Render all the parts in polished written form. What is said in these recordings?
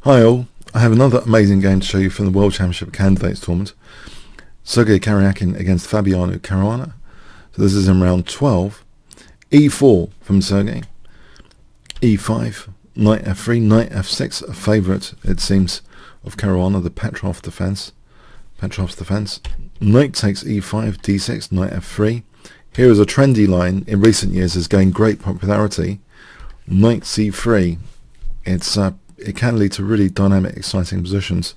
Hi all, I have another amazing game to show you from the World Championship Candidates Tournament. Sergey Karjakin against Fabiano Caruana. So this is in round 12. E4 from Sergey. E5, knight f3, knight f6, a favourite, it seems, of Caruana, the Petrov's defence. Knight takes e5, d6, knight f3. Here is a trendy line in recent years has gained great popularity. Knight c3. It can lead to really dynamic, exciting positions.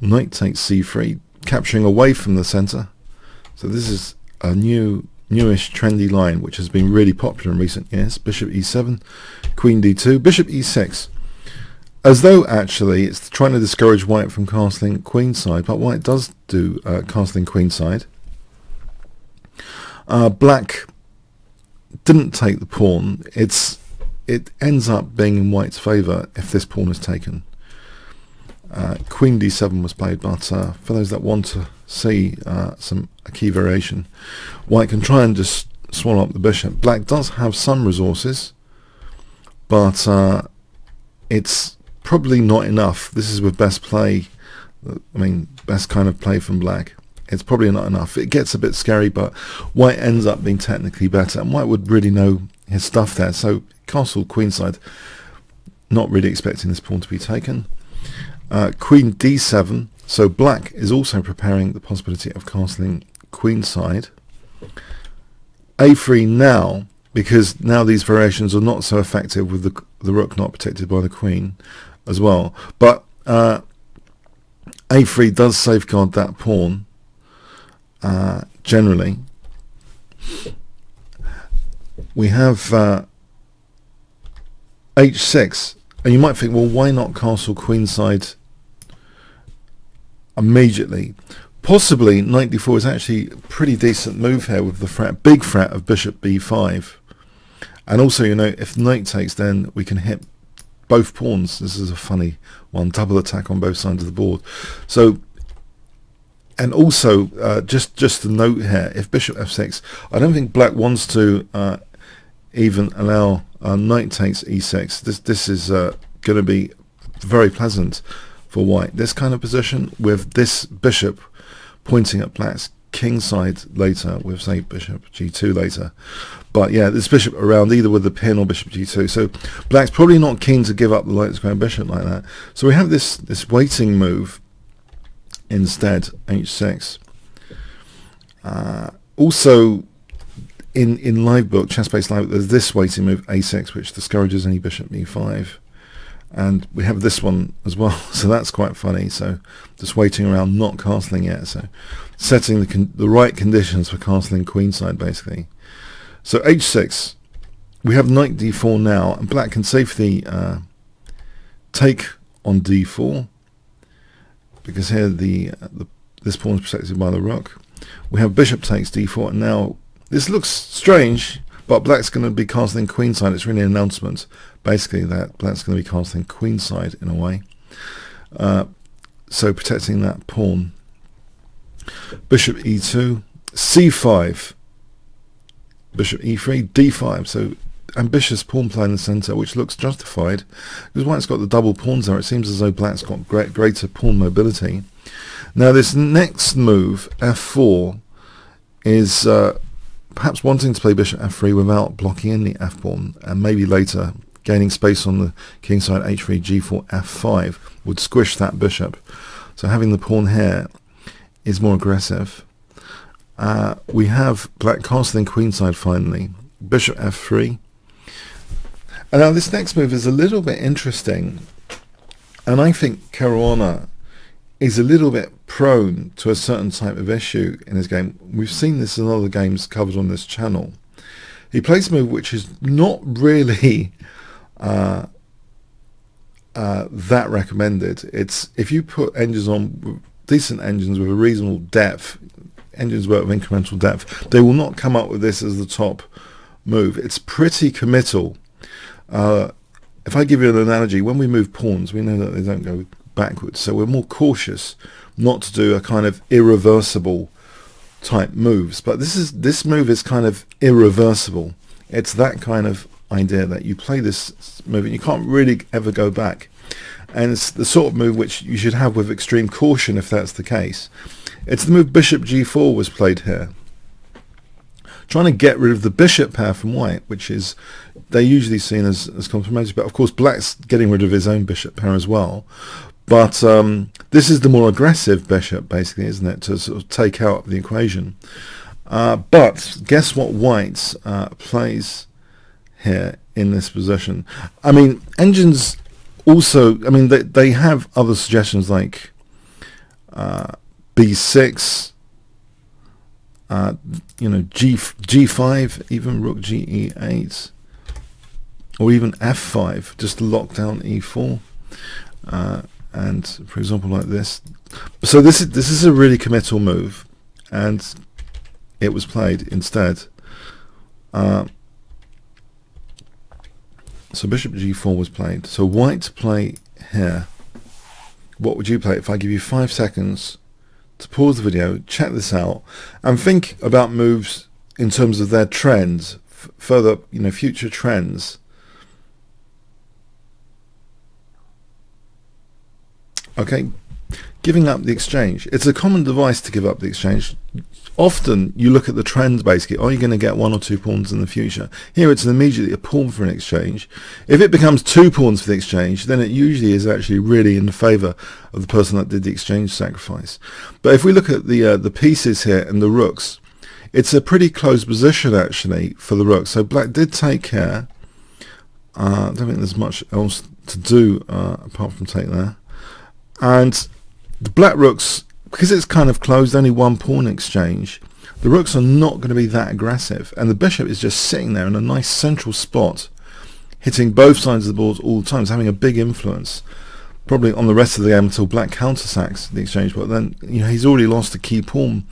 Knight takes c3, capturing away from the centre. So this is a newish trendy line which has been really popular in recent years. Bishop e7, queen d2, bishop e6. As though actually it's trying to discourage white from castling queenside, but white does do castling queenside. Black didn't take the pawn. It ends up being in white's favour if this pawn is taken. Queen d7 was played, but for those that want to see a key variation, white can try and just swallow up the bishop. Black does have some resources, but it's probably not enough. This is with best play, best kind of play from black. It's probably not enough. It gets a bit scary, but white ends up being technically better, and white would really know his stuff there. So castle queenside, not really expecting this pawn to be taken. Queen d7, so black is also preparing the possibility of castling queenside. a3 now, because now these variations are not so effective with the rook not protected by the queen as well. But a3 does safeguard that pawn generally. We have h6, and you might think, well, why not castle queenside immediately? Possibly knight d4 is actually a pretty decent move here with the big threat of bishop b5, and also, you know, if knight takes, then we can hit both pawns. This is a funny one, double attack on both sides of the board. So, and also just a note here, if bishop f6, I don't think black wants to even allow knight takes e6. This is going to be very pleasant for white. This kind of position with this bishop pointing at black's kingside later, with say bishop g2 later. But yeah, this bishop around either with the pin or bishop g2. So black's probably not keen to give up the light square bishop like that. So we have this waiting move instead, h6. Also in live book, chess-based live, there's this waiting move a6, which discourages any bishop e5, and we have this one as well. So that's quite funny. So just waiting around, not castling yet. So setting the right conditions for castling queenside, basically. So h6, we have knight d4 now, and black can safely take on d4, because here this pawn is protected by the rook. We have bishop takes d4, and now this looks strange, but black's going to be castling queenside. It's really an announcement, basically, that black's going to be castling queenside in a way. So protecting that pawn. Bishop e2, c5, bishop e3, d5. So ambitious pawn play in the centre, which looks justified, because white's got the double pawns there. It seems as though black's got greater pawn mobility. Now this next move, f4, is perhaps wanting to play bishop f3 without blocking in the f pawn, and maybe later gaining space on the kingside h3, g4, f5 would squish that bishop. So having the pawn here is more aggressive. We have black castling queenside finally, bishop f3. And now this next move is a little bit interesting, and I think Caruana is a little bit prone to a certain type of issue in his game. We've seen this in other games covered on this channel. He plays a move which is not really that recommended. It's if you put engines on, decent engines with a reasonable depth, engines work with incremental depth, they will not come up with this as the top move. It's pretty committal. If I give you an analogy, when we move pawns, we know that they don't go backwards, so we're more cautious not to do a kind of irreversible type moves. But this move is kind of irreversible. It's that kind of idea that you play this move and you can't really ever go back. and it's the sort of move which you should have with extreme caution if that's the case. It's the move bishop g4 was played here, trying to get rid of the bishop pair from white, which is they're usually seen as complementary, but of course black's getting rid of his own bishop pair as well. But this is the more aggressive bishop, basically, isn't it, to sort of take out the equation. But guess what white plays here in this position? I mean, engines also, I mean, they have other suggestions like b6, you know, g5, even rook ge8, or even f5, just to lock down e4. And for example, like this. So this is a really committal move, and it was played instead. So bishop g4 was played. So white to play here. What would you play? If I give you 5 seconds to pause the video, check this out, and think about moves in terms of their trends, further, you know, future trends. Okay, giving up the exchange. It's a common device to give up the exchange. Often you look at the trends, basically. Are you going to get 1 or 2 pawns in the future? Here it's immediately a pawn for an exchange. If it becomes 2 pawns for the exchange, then it usually is actually really in favour of the person that did the exchange sacrifice. But if we look at the pieces here and the rooks, it's a pretty close position actually for the rook. So black did take care. I don't think there's much else to do apart from take there. And the black rooks, because it's kind of closed, only 1 pawn exchange, the rooks are not going to be that aggressive, and the bishop is just sitting there in a nice central spot, hitting both sides of the board all the time. It's having a big influence probably on the rest of the game until black countersacks the exchange, but then, you know, he's already lost a key pawn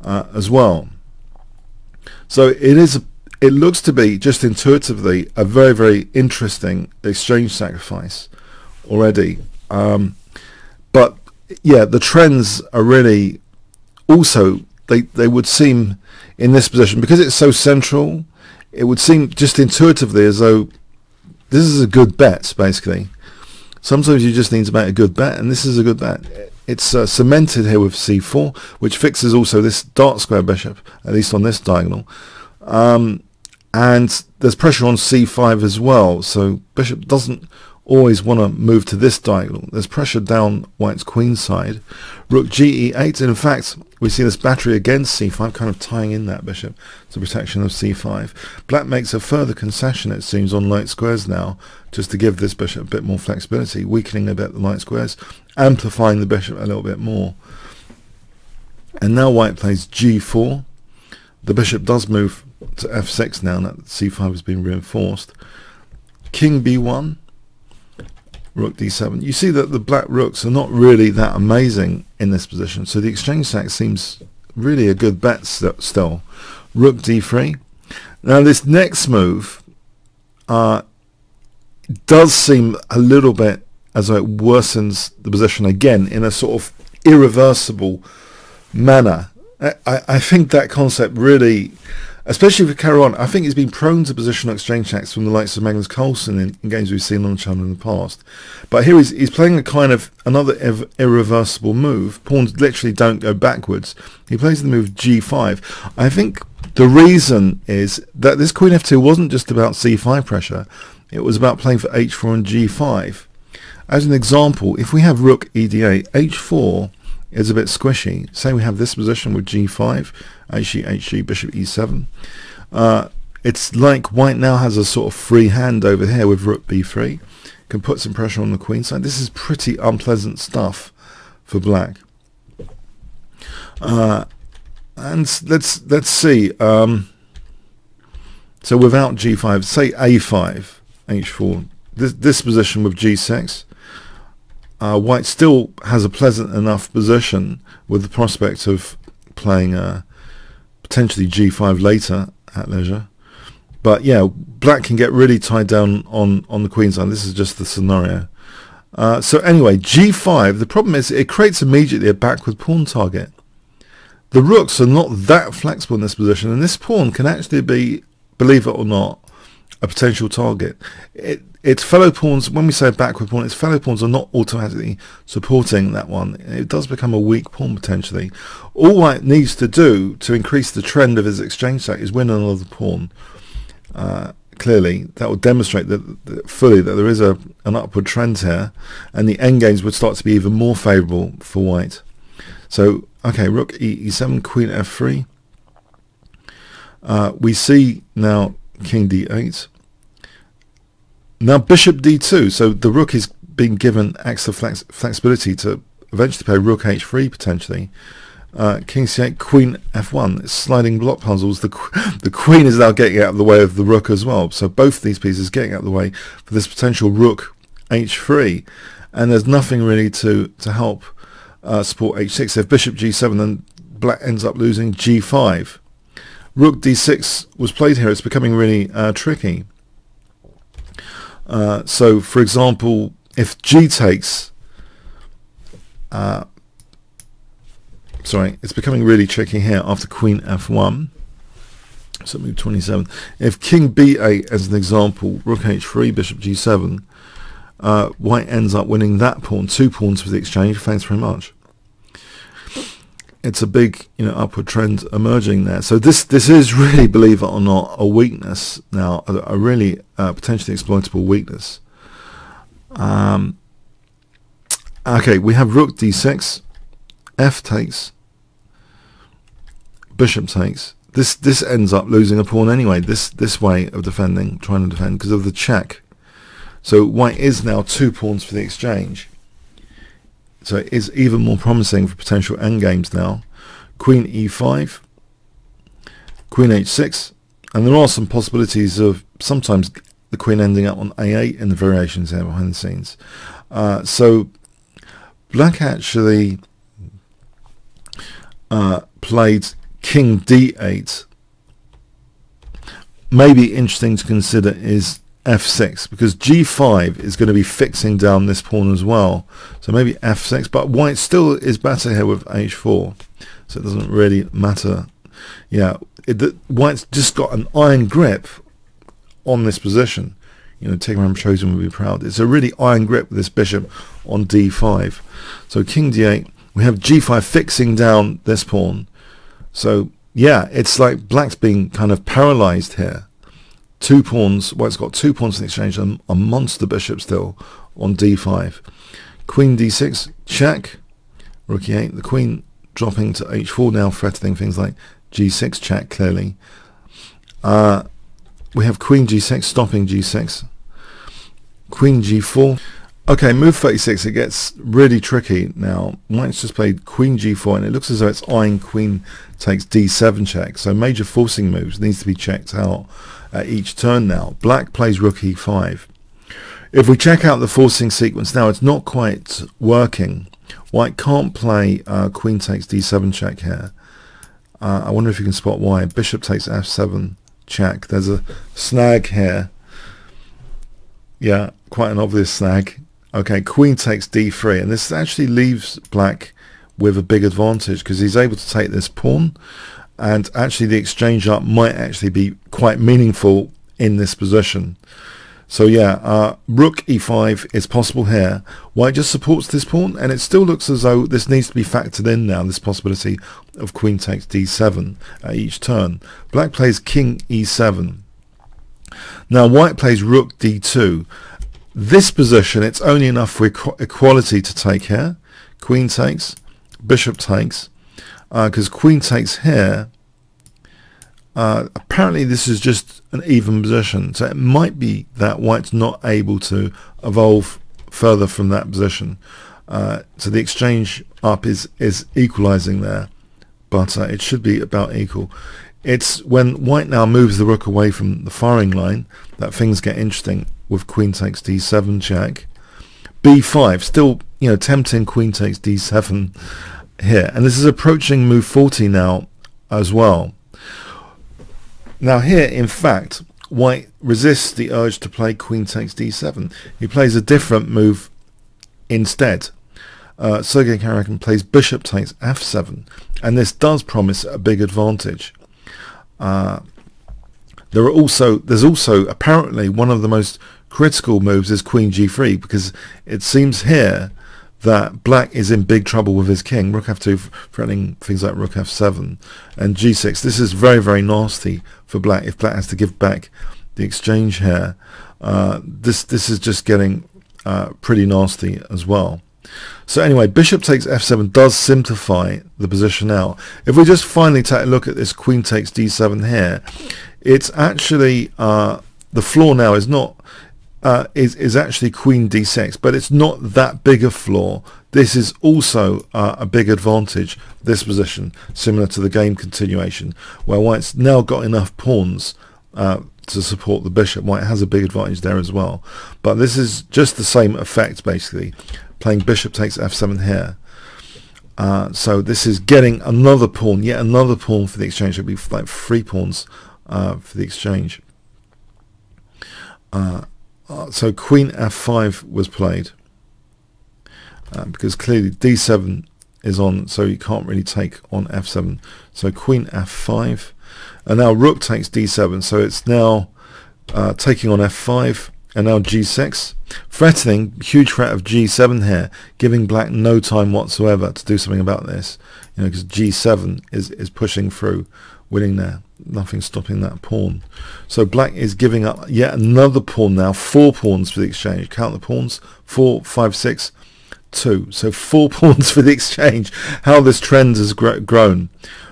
as well. So it looks to be just intuitively a very, very interesting exchange sacrifice already. But yeah, the trends are really also, they would seem in this position, because it's so central, it would seem just intuitively as though this is a good bet, basically. Sometimes you just need to make a good bet, and this is a good bet. It's cemented here with c4, which fixes also this dark square bishop, at least on this diagonal. And there's pressure on c5 as well, so bishop doesn't always want to move to this diagonal. There's pressure down white's queen side. Rook ge8, in fact we see this battery against c5, kind of tying in that bishop to protection of c5. Black makes a further concession, it seems, on light squares now, just to give this bishop a bit more flexibility, weakening a bit the light squares, amplifying the bishop a little bit more. And now white plays g4. The bishop does move to f6 now that c5 has been reinforced. King b1, rook d7. You see that the black rooks are not really that amazing in this position, so the exchange sack seems really a good bet still. Rook d3. Now this next move does seem a little bit as though it worsens the position again in a sort of irreversible manner. I think that concept really, especially for Caruana, I think he's been prone to positional exchange sacks from the likes of Magnus Carlsen in games we've seen on the channel in the past. But here he's playing a kind of another irreversible move. Pawns literally don't go backwards. He plays the move g5. I think the reason is that this queen f2 wasn't just about c5 pressure. It was about playing for h4 and g5. As an example, if we have rook ed8, h4 is a bit squishy. Say we have this position with g5, hg, bishop e7. It's like white now has a sort of free hand over here with rook b3. Can put some pressure on the queen side. This is pretty unpleasant stuff for black. And let's see. So without g5, say a5, h4. This position with g6. White still has a pleasant enough position with the prospect of playing potentially g5 later at leisure. But yeah, black can get really tied down on the queen side. This is just the scenario. So anyway, g5, the problem is it creates immediately a backward pawn target. The rooks are not that flexible in this position, and this pawn can actually be, believe it or not, a potential target. its fellow pawns, when we say backward pawn, its fellow pawns are not automatically supporting that one. It does become a weak pawn potentially. All white needs to do to increase the trend of his exchange stack is win another pawn. Clearly, that will demonstrate that fully that there is an upward trend here, and the endgames would start to be even more favourable for white. So, okay, rook e7, queen f3. We see now king d8. Now bishop d2, so the rook is being given extra flexibility to eventually play rook h3 potentially. King c8, queen f1. It's sliding block puzzles. The queen is now getting out of the way of the rook as well. So both these pieces getting out of the way for this potential rook h3. And there's nothing really to help support h6. If bishop g7, then black ends up losing g5. Rook d6 was played here. It's becoming really tricky. So, for example, if g takes... sorry, it's becoming really tricky here after queen f1. So move 27. If king b8 as an example, rook h3, bishop g7, white ends up winning that pawn, 2 pawns for the exchange. Thanks very much. It's a big, upward trend emerging there. So this is really, believe it or not, a weakness now, a really potentially exploitable weakness. Okay, we have rook d6, f takes, bishop takes. This ends up losing a pawn anyway. This way of defending, trying to defend because of the check. So white is now 2 pawns for the exchange. So it is even more promising for potential endgames now. Queen e5, queen h6, and there are some possibilities of sometimes the queen ending up on a8 in the variations here behind the scenes. So black actually played king d8. Maybe interesting to consider is f6, because g5 is going to be fixing down this pawn as well. So maybe f6, but white still is better here with h4, so it doesn't really matter. Yeah, white's just got an iron grip on this position. Tigran Petrosian would be proud. It's a really iron grip with this bishop on d5. So king d8, we have g5 fixing down this pawn. So yeah, it's like black's being kind of paralyzed here. 2 pawns, white's got 2 pawns in exchange, and a monster bishop still on d5. Queen d6, check, rook e8, the queen dropping to h4 now, threatening things like g6 check, clearly. We have queen g6, stopping g6, queen g4. Okay, move 36, it gets really tricky now. White's just played queen g4, and it looks as though it's eyeing queen takes d7 check, so major forcing moves needs to be checked out at each turn now. Black plays rook e5. If we check out the forcing sequence now, it's not quite working. White can't play queen takes d7 check here. I wonder if you can spot why. Bishop takes f7 check. There's a snag here. Yeah, quite an obvious snag. Okay, queen takes d3, and this actually leaves black with a big advantage because he's able to take this pawn, and actually the exchange up might actually be quite meaningful in this position. So yeah, rook e5 is possible here. White just supports this pawn, and it still looks as though this needs to be factored in now, this possibility of queen takes d7 at each turn. Black plays king e7. Now white plays rook d2. This position, it's only enough for equality to take here. Queen takes, bishop takes, because queen takes here. Apparently this is just an even position, so it might be that white's not able to evolve further from that position. So the exchange up is equalizing there, but it should be about equal. It's when white now moves the rook away from the firing line that things get interesting with queen takes d7 check. b5, still tempting queen takes d7 here, and this is approaching move 40 now as well. Now here, in fact, white resists the urge to play queen takes d7. He plays a different move instead. Sergey Karjakin plays bishop takes f7, and this does promise a big advantage. There's also apparently one of the most critical moves is queen g3, because it seems here that black is in big trouble with his king. Rook f2 threatening things like rook f7 and g6. This is very, very nasty for black if black has to give back the exchange here. This is just getting pretty nasty as well. So anyway, bishop takes f7 does simplify the position out. If we just finally take a look at this queen takes d7 here, it's actually the flaw now is not is actually queen d6, but it's not that big a flaw. This is also a big advantage, this position, similar to the game continuation, where white's now got enough pawns to support the bishop. White has a big advantage there as well, but this is just the same effect, basically, playing bishop takes f7 here. So this is getting another pawn, yet another pawn for the exchange. It would be like 3 pawns for the exchange. So queen f5 was played because clearly d7 is on, so you can't really take on f7. So queen f5, and now rook takes d7, so it's now taking on f5, and now g6, threatening, huge threat of g7 here, giving black no time whatsoever to do something about this, you know, because g7 is pushing through, winning there. Nothing stopping that pawn. So black is giving up yet another pawn now, 4 pawns for the exchange. Count the pawns, 4, 5, 6, 2. So 4 pawns for the exchange. How this trend has grown.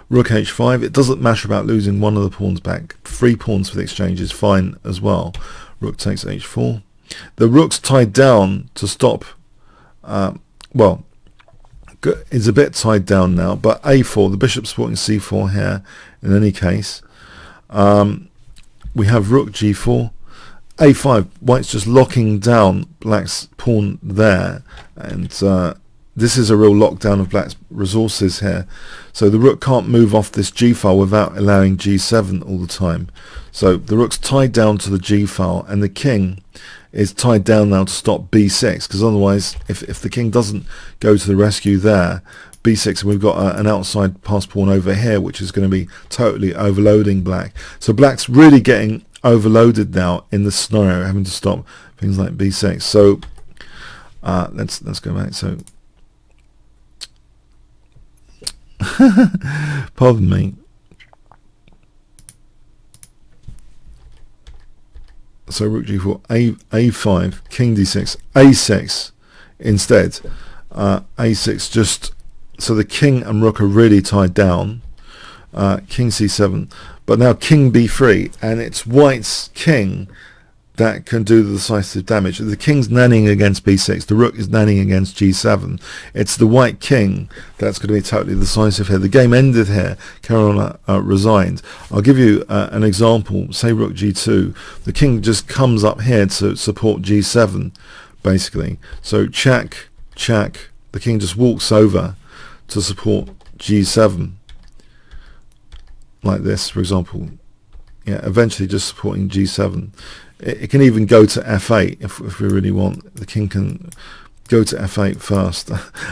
Rook h5, it doesn't matter about losing one of the pawns back. 3 pawns for the exchange is fine as well. Rook takes h4. The rook's tied down to stop, well, is a bit tied down now, but a4, the bishop supporting c4 here in any case. We have rook g4, a5, white's just locking down black's pawn there, and this is a real lockdown of black's resources here. So the rook can't move off this g file without allowing g7 all the time. So the rook's tied down to the g file, and the king is tied down now to stop b6, because otherwise if the king doesn't go to the rescue there, b6, and we've got an outside pass pawn over here, which is going to be totally overloading black. So black's really getting overloaded now in this scenario, having to stop things like b6. So let's go back. So pardon me. So rook g4, a5, king d6, a6 instead. A6 just, so the king and rook are really tied down. King c7, but now king b3, and it's white's king that can do the decisive damage. The king's nannying against b6, the rook is nannying against g7. It's the white king that's going to be totally decisive here. The game ended here. Caruana resigned. I'll give you an example. Say rook g2, the king just comes up here to support g7, basically. So check, check, the king just walks over to support g7, like this, for example. Yeah, eventually just supporting g7. It can even go to f8 if we really want. The king can go to f8 first,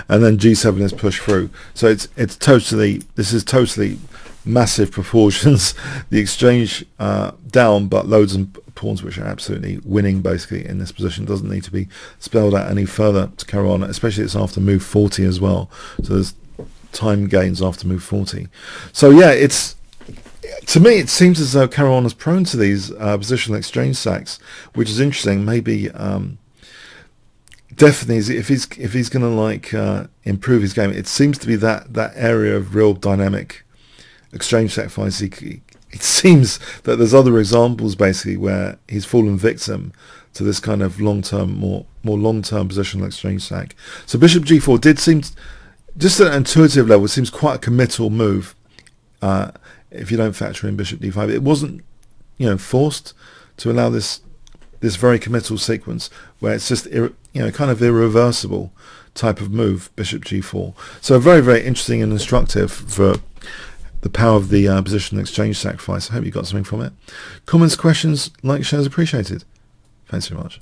and then g7 is pushed through. So it's totally, this is totally massive proportions. The exchange down, but loads of pawns which are absolutely winning basically in this position. Doesn't need to be spelled out any further to Caruana, especially it's after move 40 as well. So there's time gains after move 40. So yeah, it's, to me it seems as though Caruana's prone to these positional exchange sacks, which is interesting. Maybe definitely if he's going to like improve his game, it seems to be that area of real dynamic exchange sacrifice. It seems that there's other examples basically where he's fallen victim to this kind of long-term, more long-term positional exchange sack. So bishop g4 did seem, just at an intuitive level, it seems quite a committal move. If you don't factor in bishop d5, it wasn't, you know, forced to allow this very committal sequence where it's just kind of irreversible type of move, bishop g4. So very, very interesting and instructive for the power of the positional exchange sacrifice. I hope you got something from it. Comments, questions, like, shares appreciated. Thanks very much.